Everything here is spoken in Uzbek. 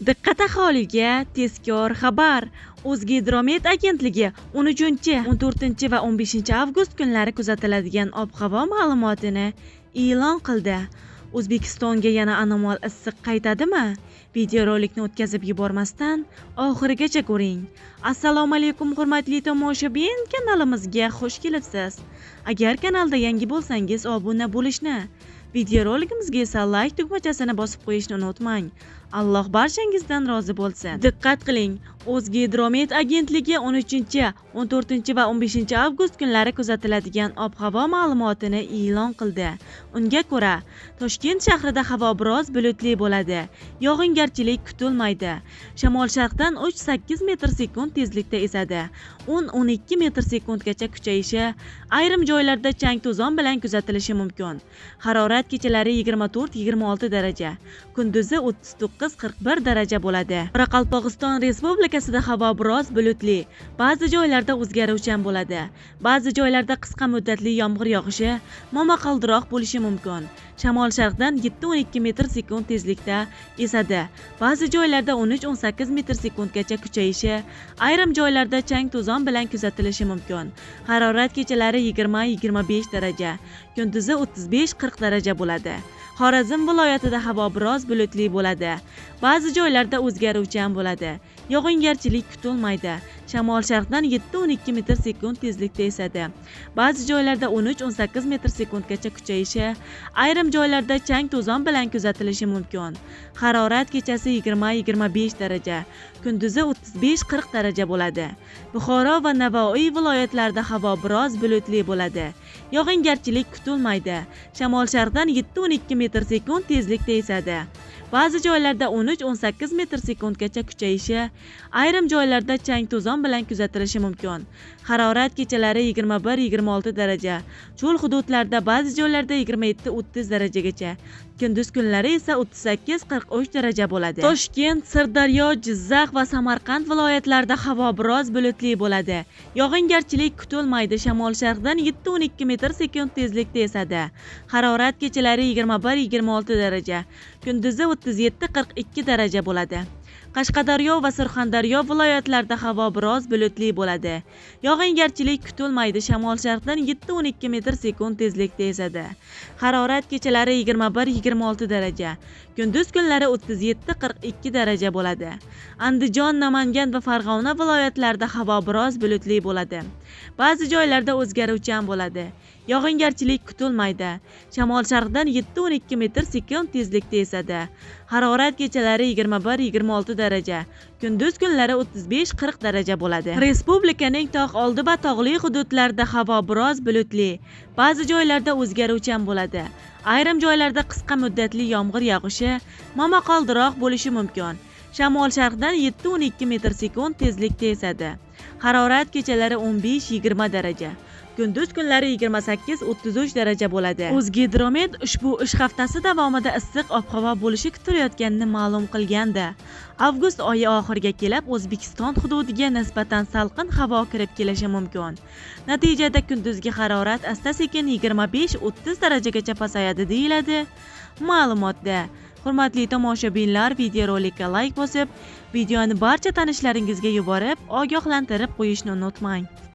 Diqqat aholiga tezkor xabar. O'zgidromet agentligi 13, 14 va 15 avgust kunlari kuzatiladigan ob-havo ma'lumotini e'lon qildi. O'zbekistonga yana anomal issiq qaytadimi? Videorolikni o'tkazib yubormasdan oxirigacha ko'ring. Assalomu alaykum hurmatli tomoshabin, kanalimizga xush kelibsiz. Agar kanalda yangi bo'lsangiz obuna bo'lishni, videorolikimizga esa like tugmachasini bosib qo'yishni unutmang. Alloh barchangizdan rozi bo'lsin. Diqqat qiling. O'zgidromet agentligi 13, 14 va 15 avgust kunlari kuzatiladigan ob-havo ma'lumotini e'lon qildi. Unga ko'ra, Toshkent shahrida havo biroz bulutli bo'ladi. Yog'ingarchilik kutilmaydi. Shamol-sharqdan 3-8 metr/sekund tezlikda esadi. 10-12 metr/sekundgacha kuchayishi, ayrim joylarda chang-to'zon bilan kuzatilishi mumkin. Harorat kechalari 24-26 daraja, kunduzi 39-41 daraja bo'ladi. Qoraqalpog'iston Respublikasida havo biroz bulutli, ba'zi joylarda o'zgaruvchan bo'ladi. Ba'zi joylarda qisqa muddatli yomg'ir yog'ishi, momaqaldiroq bo'lishi mumkin. Shamol sharqdan 7-12 metr/sekund tezlikda esadi. Ba'zi joylarda 13-18 metr/sekundgacha kuchayishi, ayrim joylarda chang-to'zon bilan kuzatilishi mumkin. Harorat kechalari 20-25 daraja, kunduzi 35-40 daraja bo'ladi. Xorazm viloyatida havo biroz bulutli bo'ladi. Ba'zi joylarda o'zgaruvchan bo'ladi. Yog'ingarchilik kutilmaydi. Shamol sharqdan 7-12 metr/sekund tezlikda esadi. Ba'zi joylarda 13-18 metr/sekundgacha kuchayishi, ayrim joylarda chang-to'zon bilan kuzatilishi mumkin. Harorat kechasi 20-25 daraja, kunduzi 35-40 daraja bo'ladi. Buxoro va Navoiy viloyatlarida havo biroz bulutli bo'ladi. Yog'ingarchilik kutilmaydi. Shamol sharqdan 7-12 metr/sekund tezlikda esadi. Ba'zi joylarda 13-18 metr/sekundgacha kuchayishi, ayrim joylarda chang-to'zon bilan kuzatilishi mumkin. Harorat kechalari 21-26 daraja, cho'l hududlarda ba'zi joylarda 27-30 darajagacha, kunduz kunlari esa 38-43 daraja bo'ladi. Toshkent, Sirdaryo, Jizzax va Samarqand viloyatlarida havo biroz bulutli bo'ladi. Yog'ingarchilik kutilmaydi. Shamol sharqdan 7-12 metr/sekund tezlikda esadi. Harorat kechalari 21-26 daraja, kunduzi 37-42 daraja bo'ladi. Qashqadaryo va Surxondaryo viloyatlarida havo biroz bulutli bo'ladi. Yog'ingarchilik kutilmaydi. Shamol sharqdan 7-12 metr/sekund tezlikda esadi. Harorat kechalari 21-26 daraja, kunduz kunlari 37-42 daraja bo'ladi. Andijon, Namangan va Farg'ona viloyatlarida havo biroz bulutli bo'ladi. Ba'zi joylarda o'zgaruvchan bo'ladi. Yog'ingarchilik kutilmaydi. Shamol sharqdan 7-12 metr/sekund tezlikda esadi. Harorat kechalari 21-26 daraja, kunduz kunlari 35-40 daraja bo'ladi. Respublikaning tog' oldi va tog'li hududlarida havo biroz bulutli, ba'zi joylarda o'zgaruvchan bo'ladi. Ayrim joylarda qisqa muddatli yomg'ir yog'ishi, momaqaldiroq bo'lishi mumkin. Shamol sharqdan 7-12 metr/sekund tezlikda esadi. Harorat kechalari 15-20 daraja, kunduz kunlari 28-33 daraja bo'ladi. O'zgidromet ushbu ish haftasi davomida issiq ob-havo bo'lishi kutilayotganini ma'lum qilgandi. Avgust oyi oxiriga kelib O'zbekiston hududiga nisbatan salqin havo kirib kelishi mumkin. Natijada kunduzgi harorat asta-sekin 25-30 darajagacha pasayadi deyiladi ma'lumotda. Hurmatli tomoshabinlar, videorolikka like bosib, videoni barcha tanishlaringizga yuborib, ogohlantirib qo'yishni unutmang.